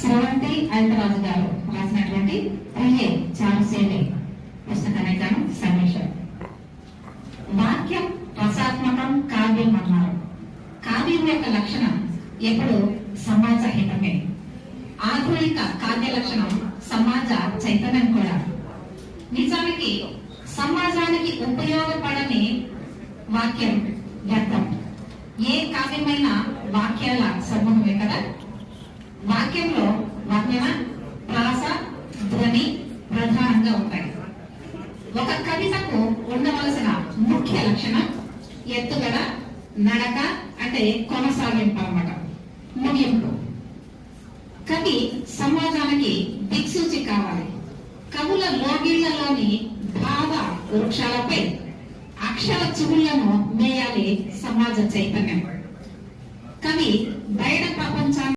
శ్రవంతి అల్పరాజు గారు రాసినటువంటి ప్రియే చారుసేని పుస్తకాన్ని గాను సమీక్ష. వాక్యం రసాత్మకం, కావ్యం అన్నారు. కావ్యం యొక్క లక్షణం ఎప్పుడు సమాజ హితమే. ఆధునిక కావ్య లక్షణం సమాజ చైతన్యం కూడా. నిజానికి సమాజానికి ఉపయోగపడని వాక్యం వ్యర్థం. ఏ కావ్యమైన వాక్యాల సమూహమే కదా. వాక్యంలో వర్ణన, ప్రాస, ధ్వని ప్రధానంగా ఉంటాయి. ఒక కవితకు ఉండవలసిన ముఖ్య లక్షణం ఎత్తుగడ, నడక, అంటే కొనసాగింపు అన్నమాట, ముగింపు. కవి సమాజానికి దిక్సూచి కావాలి. కవుల లోగిళ్లలోని భావ వృక్షాలపై అక్షర చివుళ్లను మేయాలి సమాజ చైతన్యం. కవి బయట